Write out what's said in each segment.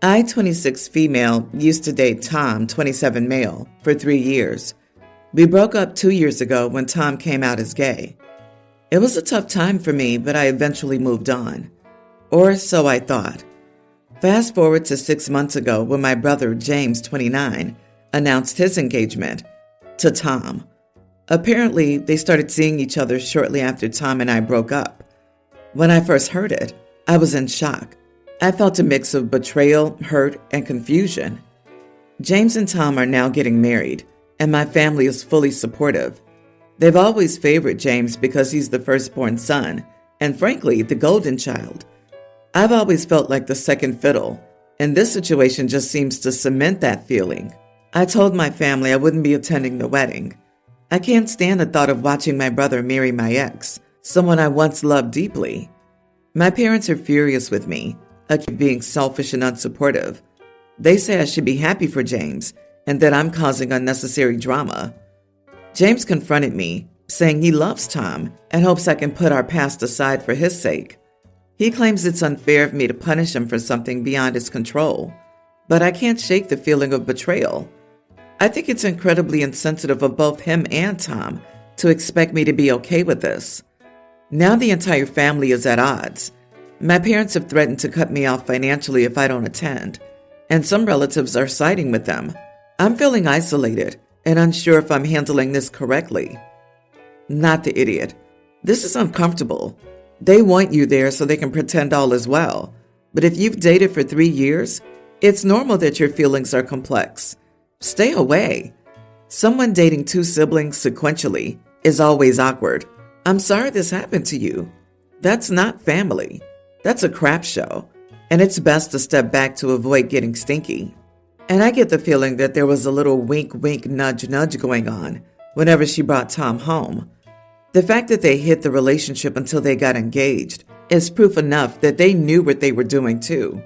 I, 26 female, used to date Tom, 27 male, for 3 years. We broke up 2 years ago when Tom came out as gay. It was a tough time for me, but I eventually moved on. Or so I thought. Fast forward to 6 months ago when my brother, James, 29, announced his engagement to Tom. Apparently, they started seeing each other shortly after Tom and I broke up. When I first heard it, I was in shock. I felt a mix of betrayal, hurt, and confusion. James and Tom are now getting married, and my family is fully supportive. They've always favored James because he's the firstborn son, and frankly, the golden child. I've always felt like the second fiddle, and this situation just seems to cement that feeling. I told my family I wouldn't be attending the wedding. I can't stand the thought of watching my brother marry my ex, someone I once loved deeply. My parents are furious with me, accused of being selfish and unsupportive. They say I should be happy for James and that I'm causing unnecessary drama. James confronted me, saying he loves Tom and hopes I can put our past aside for his sake. He claims it's unfair of me to punish him for something beyond his control, but I can't shake the feeling of betrayal. I think it's incredibly insensitive of both him and Tom to expect me to be okay with this. Now the entire family is at odds. My parents have threatened to cut me off financially if I don't attend, and some relatives are siding with them. I'm feeling isolated and unsure if I'm handling this correctly. Not the idiot. This is uncomfortable. They want you there so they can pretend all is well. But if you've dated for 3 years, it's normal that your feelings are complex. Stay away. Someone dating 2 siblings sequentially is always awkward. I'm sorry this happened to you. That's not family. That's a crap show, and it's best to step back to avoid getting stinky. And I get the feeling that there was a little wink-wink, nudge-nudge going on whenever she brought Tom home. The fact that they hid the relationship until they got engaged is proof enough that they knew what they were doing too.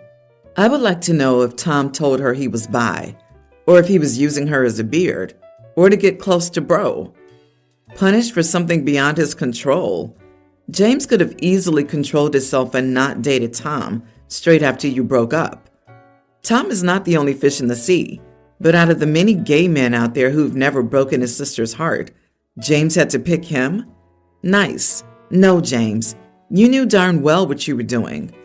I would like to know if Tom told her he was bi, or if he was using her as a beard, or to get close to bro. Punished for something beyond his control. James could have easily controlled himself and not dated Tom straight after you broke up. Tom is not the only fish in the sea, but out of the many gay men out there who've never broken his sister's heart, James had to pick him? Nice. No, James. You knew darn well what you were doing.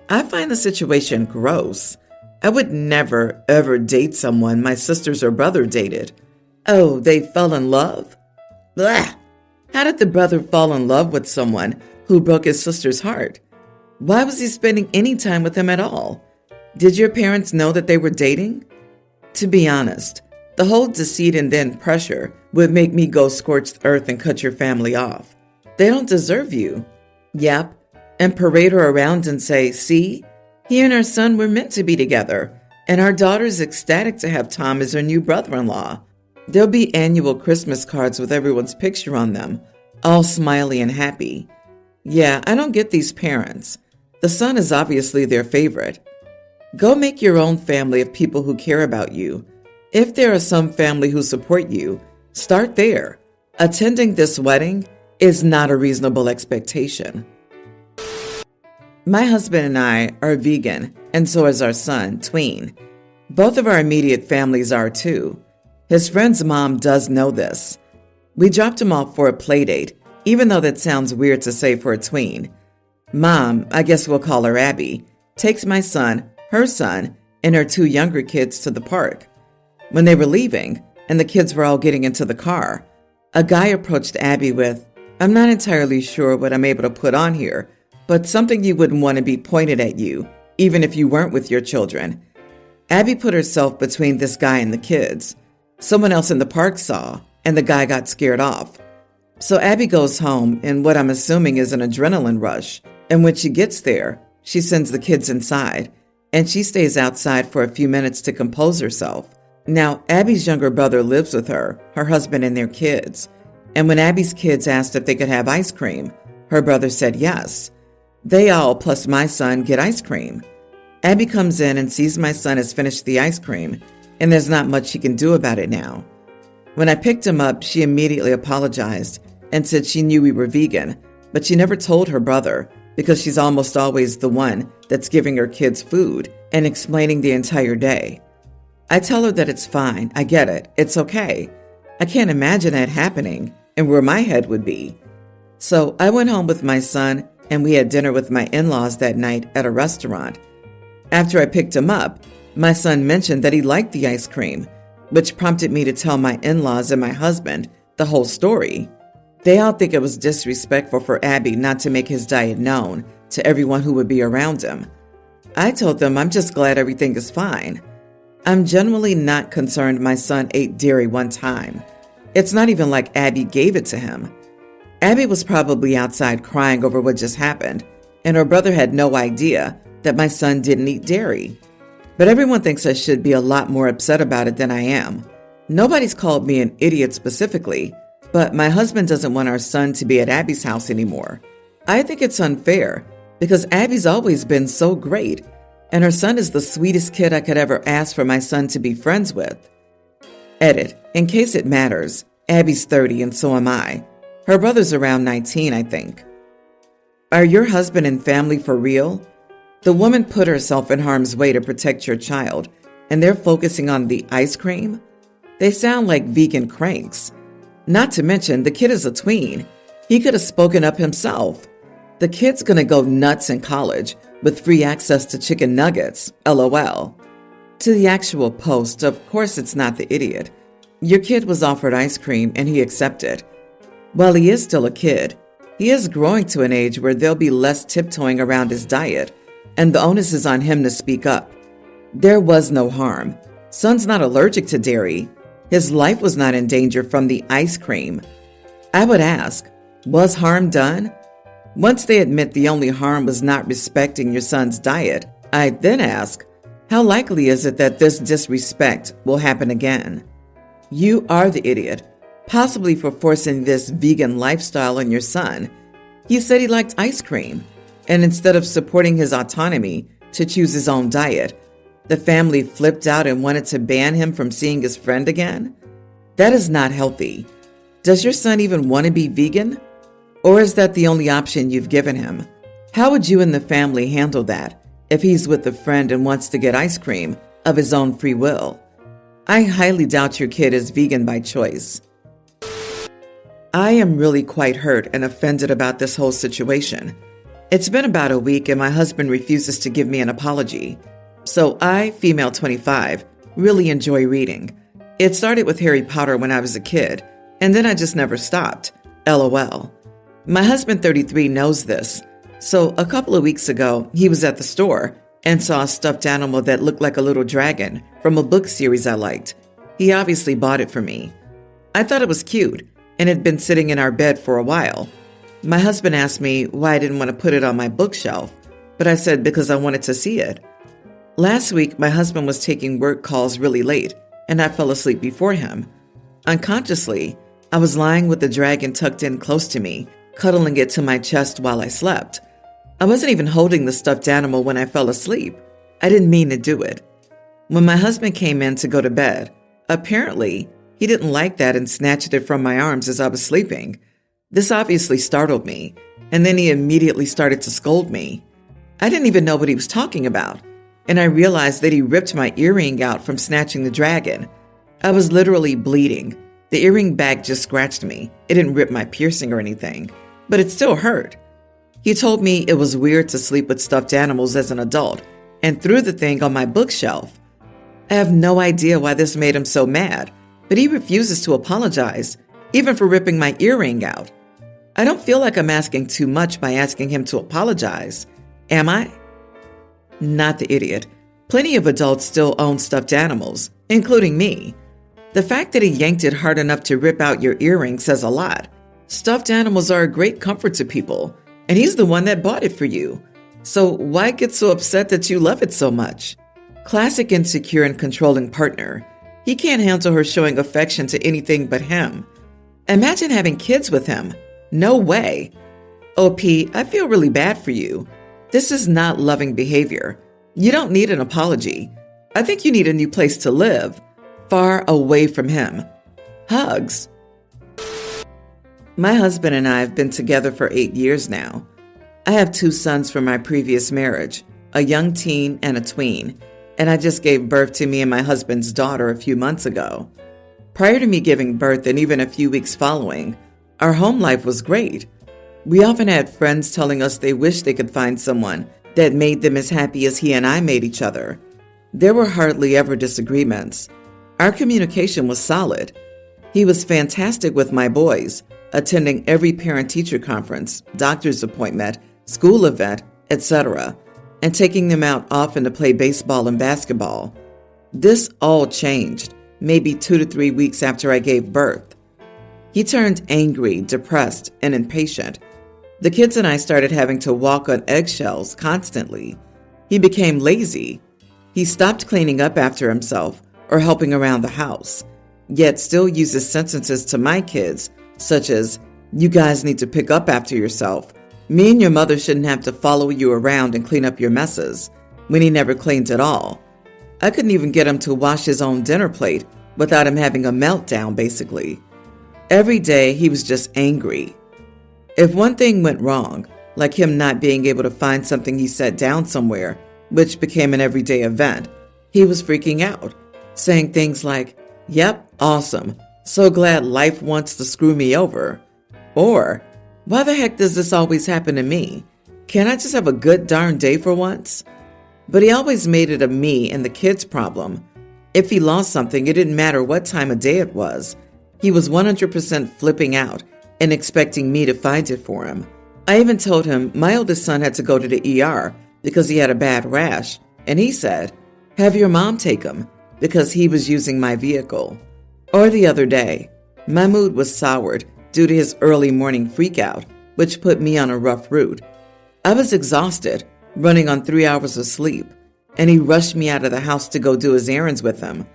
I find the situation gross. I would never, ever date someone my sisters or brother dated. Oh, they fell in love? Blah! How did the brother fall in love with someone who broke his sister's heart? Why was he spending any time with him at all? Did your parents know that they were dating? To be honest, the whole deceit and then pressure would make me go scorched earth and cut your family off. They don't deserve you. Yep, and parade her around and say, see, he and her son were meant to be together, and our daughter's ecstatic to have Tom as her new brother-in-law. There'll be annual Christmas cards with everyone's picture on them, all smiley and happy. Yeah, I don't get these parents. The son is obviously their favorite. Go make your own family of people who care about you. If there are some family who support you, start there. Attending this wedding is not a reasonable expectation. My husband and I are vegan, and so is our son, Tween. Both of our immediate families are too. His friend's mom does know this. We dropped him off for a play date, even though that sounds weird to say for a tween. Mom, I guess we'll call her Abby, takes my son, her son, and her 2 younger kids to the park. When they were leaving, and the kids were all getting into the car, a guy approached Abby with, I'm not entirely sure what I'm able to put on here, but something you wouldn't want to be pointed at you, even if you weren't with your children. Abby put herself between this guy and the kids. Someone else in the park saw, and the guy got scared off. So Abby goes home in what I'm assuming is an adrenaline rush, and when she gets there, she sends the kids inside, and she stays outside for a few minutes to compose herself. Now, Abby's younger brother lives with her husband and their kids, and when Abby's kids asked if they could have ice cream, her brother said yes. They all, plus my son, get ice cream. Abby comes in and sees my son has finished the ice cream, and there's not much she can do about it now. When I picked him up, she immediately apologized and said she knew we were vegan, but she never told her brother because she's almost always the one that's giving her kids food, and explaining the entire day. I tell her that it's fine. I get it. It's okay. I can't imagine that happening and where my head would be. So I went home with my son and we had dinner with my in-laws that night at a restaurant. After I picked him up, my son mentioned that he liked the ice cream, which prompted me to tell my in-laws and my husband the whole story. They all think it was disrespectful for Abby not to make his diet known to everyone who would be around him. I told them I'm just glad everything is fine. I'm genuinely not concerned my son ate dairy one time. It's not even like Abby gave it to him. Abby was probably outside crying over what just happened, and her brother had no idea that my son didn't eat dairy. But everyone thinks I should be a lot more upset about it than I am. Nobody's called me an idiot specifically, but my husband doesn't want our son to be at Abby's house anymore. I think it's unfair because Abby's always been so great, and her son is the sweetest kid I could ever ask for my son to be friends with. Edit. In case it matters, Abby's 30 and so am I. Her brother's around 19, I think. Are your husband and family for real? The woman put herself in harm's way to protect your child, and they're focusing on the ice cream? They sound like vegan cranks. Not to mention, the kid is a tween. He could have spoken up himself. The kid's gonna go nuts in college with free access to chicken nuggets, LOL. To the actual post, of course it's not the idiot. Your kid was offered ice cream and he accepted. While he is still a kid, he is growing to an age where there'll be less tiptoeing around his diet, and the onus is on him to speak up. There was no harm. Son's not allergic to dairy. His life was not in danger from the ice cream. I would ask, was harm done? Once they admit the only harm was not respecting your son's diet, I then ask, how likely is it that this disrespect will happen again? You are the idiot, possibly for forcing this vegan lifestyle on your son. He said he liked ice cream, and instead of supporting his autonomy to choose his own diet, the family flipped out and wanted to ban him from seeing his friend again? That is not healthy. Does your son even want to be vegan? Or is that the only option you've given him? How would you and the family handle that if he's with a friend and wants to get ice cream of his own free will? I highly doubt your kid is vegan by choice. I am really quite hurt and offended about this whole situation. It's been about a week and my husband refuses to give me an apology. So I, female 25, really enjoy reading. It started with Harry Potter when I was a kid, and then I just never stopped. LOL. My husband, 33, knows this. So a couple of weeks ago, he was at the store and saw a stuffed animal that looked like a little dragon from a book series I liked. He obviously bought it for me. I thought it was cute and had been sitting in our bed for a while. My husband asked me why I didn't want to put it on my bookshelf, but I said because I wanted to see it. Last week, my husband was taking work calls really late, and I fell asleep before him. Unconsciously, I was lying with the dragon tucked in close to me, cuddling it to my chest while I slept. I wasn't even holding the stuffed animal when I fell asleep. I didn't mean to do it. When my husband came in to go to bed, apparently, he didn't like that and snatched it from my arms as I was sleeping. This obviously startled me, and then he immediately started to scold me. I didn't even know what he was talking about, and I realized that he ripped my earring out from snatching the dragon. I was literally bleeding. The earring bag just scratched me. It didn't rip my piercing or anything, but it still hurt. He told me it was weird to sleep with stuffed animals as an adult and threw the thing on my bookshelf. I have no idea why this made him so mad, but he refuses to apologize, even for ripping my earring out. I don't feel like I'm asking too much by asking him to apologize. Am I? Not the idiot. Plenty of adults still own stuffed animals, including me. The fact that he yanked it hard enough to rip out your earring says a lot. Stuffed animals are a great comfort to people, and he's the one that bought it for you. So why get so upset that you love it so much? Classic insecure and controlling partner. He can't handle her showing affection to anything but him. Imagine having kids with him. No way. OP, I feel really bad for you. This is not loving behavior. You don't need an apology. I think you need a new place to live, far away from him. Hugs. My husband and I have been together for 8 years now. I have 2 sons from my previous marriage. a young teen, and a tween, and I just gave birth to me and my husband's daughter a few months ago. Prior to me giving birth and even a few weeks following, our home life was great. We often had friends telling us they wished they could find someone that made them as happy as he and I made each other. There were hardly ever disagreements. Our communication was solid. He was fantastic with my boys, attending every parent-teacher conference, doctor's appointment, school event, etc., and taking them out often to play baseball and basketball. This all changed, maybe 2 to 3 weeks after I gave birth. He turned angry, depressed, and impatient. The kids and I started having to walk on eggshells constantly. He became lazy. He stopped cleaning up after himself or helping around the house, yet still uses sentences to my kids, such as, "You guys need to pick up after yourself. Me and your mother shouldn't have to follow you around and clean up your messes," when he never cleaned at all. I couldn't even get him to wash his own dinner plate without him having a meltdown, basically. Every day, he was just angry. If one thing went wrong, like him not being able to find something he set down somewhere, which became an everyday event, he was freaking out, saying things like, "Yep, awesome. So glad life wants to screw me over." Or, "Why the heck does this always happen to me? Can't I just have a good darn day for once?" But he always made it a me and the kids problem. If he lost something, it didn't matter what time of day it was. He was 100% flipping out and expecting me to find it for him. I even told him my oldest son had to go to the ER because he had a bad rash, and he said, "Have your mom take him," because he was using my vehicle. Or the other day, my mood was soured due to his early morning freakout, which put me on a rough route. I was exhausted, running on 3 hours of sleep, and he rushed me out of the house to go do his errands with him.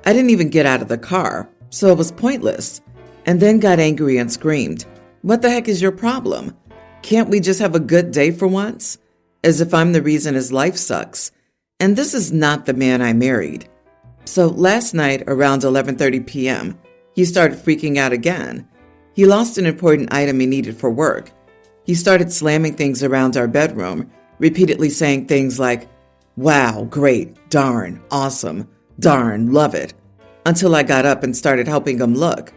I didn't even get out of the car, so it was pointless, and then got angry and screamed, "What the heck is your problem? Can't we just have a good day for once?" As if I'm the reason his life sucks. And this is not the man I married. So last night around 11:30 p.m., he started freaking out again. He lost an important item he needed for work. He started slamming things around our bedroom, repeatedly saying things like, "Wow, great, darn, awesome, darn, love it," until I got up and started helping him look.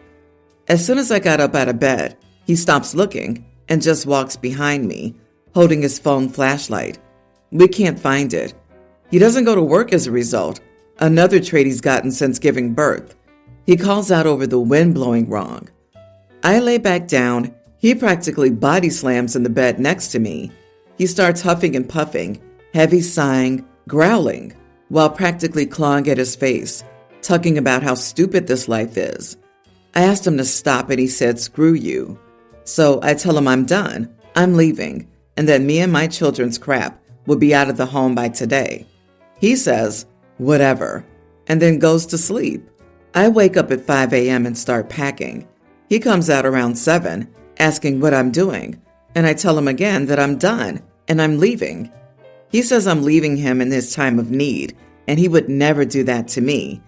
As soon as I got up out of bed, he stops looking and just walks behind me, holding his phone flashlight. We can't find it. He doesn't go to work as a result, another trait he's gotten since giving birth. He calls out over the wind blowing wrong. I lay back down. He practically body slams in the bed next to me. He starts huffing and puffing, heavy sighing, growling, while practically clawing at his face, talking about how stupid this life is. I asked him to stop and he said, "Screw you." So I tell him I'm done, I'm leaving, and that me and my children's crap will be out of the home by today. He says, "Whatever," and then goes to sleep. I wake up at 5 a.m. and start packing. He comes out around 7, asking what I'm doing, and I tell him again that I'm done and I'm leaving. He says I'm leaving him in his time of need, and he would never do that to me.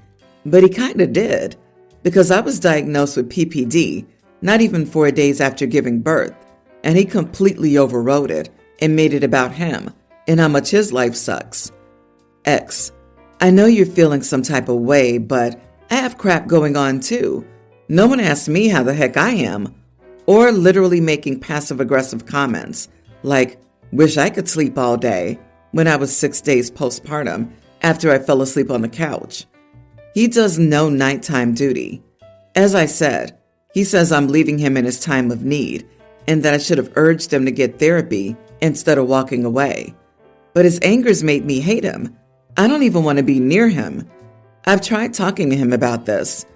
But he kind of did, because I was diagnosed with PPD not even 4 days after giving birth, and he completely overrode it and made it about him and how much his life sucks. X, I know you're feeling some type of way, but I have crap going on too. No one asks me how the heck I am. Or literally making passive-aggressive comments like, "Wish I could sleep all day," when I was 6 days postpartum after I fell asleep on the couch. He does no nighttime duty. As I said, he says I'm leaving him in his time of need and that I should have urged him to get therapy instead of walking away. But his anger's made me hate him. I don't even want to be near him. I've tried talking to him about this.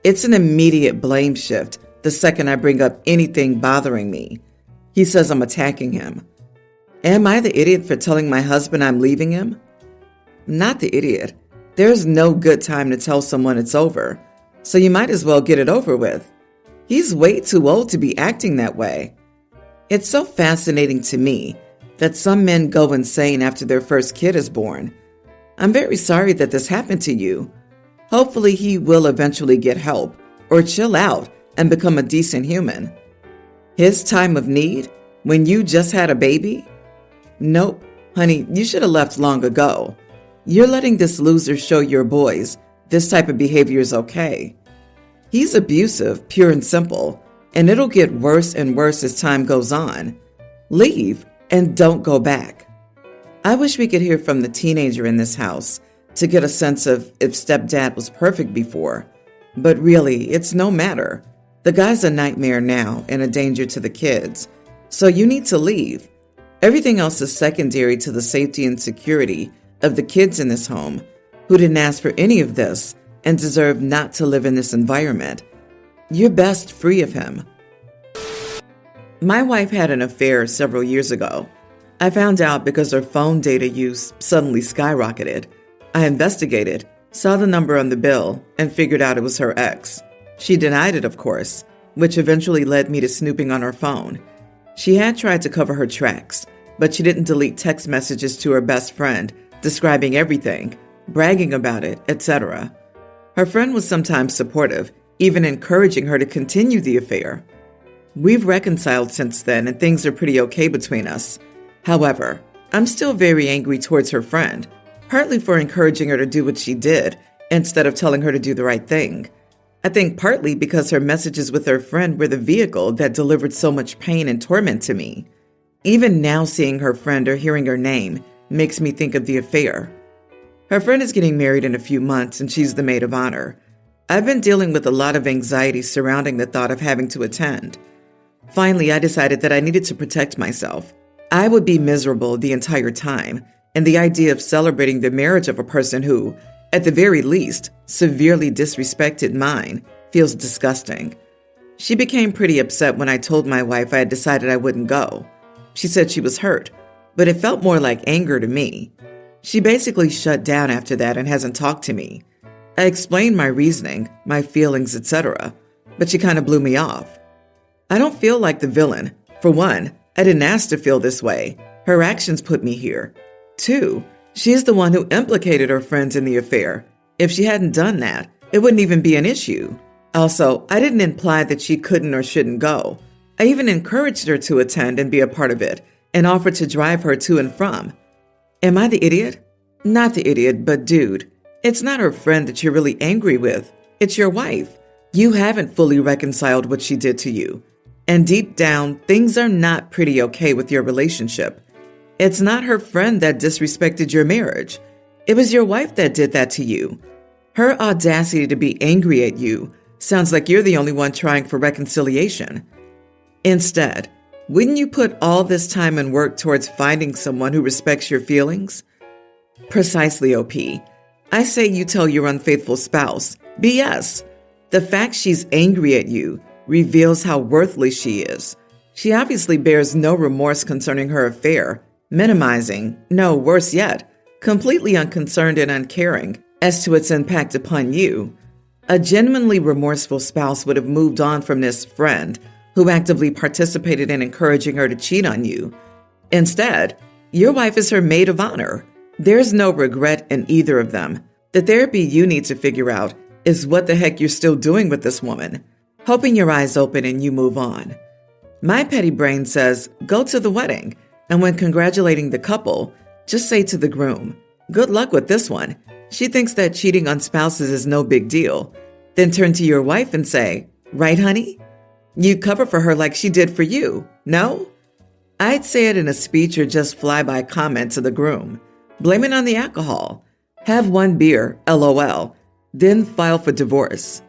It's an immediate blame shift the second I bring up anything bothering me. He says I'm attacking him. Am I the idiot for telling my husband I'm leaving him? Not the idiot. There's no good time to tell someone it's over, so you might as well get it over with. He's way too old to be acting that way. It's so fascinating to me that some men go insane after their first kid is born. I'm very sorry that this happened to you. Hopefully he will eventually get help or chill out and become a decent human. His time of need? When you just had a baby? Nope, Honey, you should have left long ago. You're letting this loser show your boys this type of behavior is okay. He's abusive, pure and simple, and it'll get worse and worse as time goes on. Leave and don't go back. I wish we could hear from the teenager in this house to get a sense of if stepdad was perfect before. But really, it's no matter. The guy's a nightmare now and a danger to the kids. So you need to leave. Everything else is secondary to the safety and security of the kids in this home, who didn't ask for any of this and deserve not to live in this environment. You're best free of him. My wife had an affair several years ago. I found out because her phone data use suddenly skyrocketed. I investigated, saw the number on the bill, and figured out it was her ex. She denied it, of course, which eventually led me to snooping on her phone. She had tried to cover her tracks, but she didn't delete text messages to her best friend, describing everything, bragging about it, etc. Her friend was sometimes supportive, even encouraging her to continue the affair. We've reconciled since then, and things are pretty okay between us. However, I'm still very angry towards her friend, partly for encouraging her to do what she did instead of telling her to do the right thing. I think partly because her messages with her friend were the vehicle that delivered so much pain and torment to me. Even now, seeing her friend or hearing her name makes me think of the affair. Her friend is getting married in a few months and she's the maid of honor. I've been dealing with a lot of anxiety surrounding the thought of having to attend. Finally, I decided that I needed to protect myself. I would be miserable the entire time, and the idea of celebrating the marriage of a person who, at the very least, severely disrespected mine feels disgusting. She became pretty upset when I told my wife I had decided I wouldn't go. She said she was hurt, but it felt more like anger to me. She basically shut down after that and hasn't talked to me. I explained my reasoning, my feelings, etc., but she kind of blew me off. I don't feel like the villain. For one, I didn't ask to feel this way. Her actions put me here. 2, she's the one who implicated her friends in the affair. If she hadn't done that, it wouldn't even be an issue. Also, I didn't imply that she couldn't or shouldn't go. I even encouraged her to attend and be a part of it, and offered to drive her to and from. Am I the idiot? Not the idiot, but dude, it's not her friend that you're really angry with. It's your wife. You haven't fully reconciled what she did to you. And deep down, things are not pretty okay with your relationship. It's not her friend that disrespected your marriage. It was your wife that did that to you. Her audacity to be angry at you sounds like you're the only one trying for reconciliation. Instead, wouldn't you put all this time and work towards finding someone who respects your feelings? Precisely, OP. I say you tell your unfaithful spouse, BS. The fact she's angry at you reveals how worthless she is. She obviously bears no remorse concerning her affair, minimizing, no, worse yet, completely unconcerned and uncaring as to its impact upon you. A genuinely remorseful spouse would have moved on from this friend who actively participated in encouraging her to cheat on you. Instead, your wife is her maid of honor. There's no regret in either of them. The therapy you need to figure out is what the heck you're still doing with this woman, hoping your eyes open and you move on. My petty brain says, go to the wedding, and when congratulating the couple, just say to the groom, good luck with this one. She thinks that cheating on spouses is no big deal. Then turn to your wife and say, right, honey? You cover for her like she did for you, no? I'd say it in a speech or just flyby comment to the groom. Blame it on the alcohol. Have one beer, LOL, then file for divorce.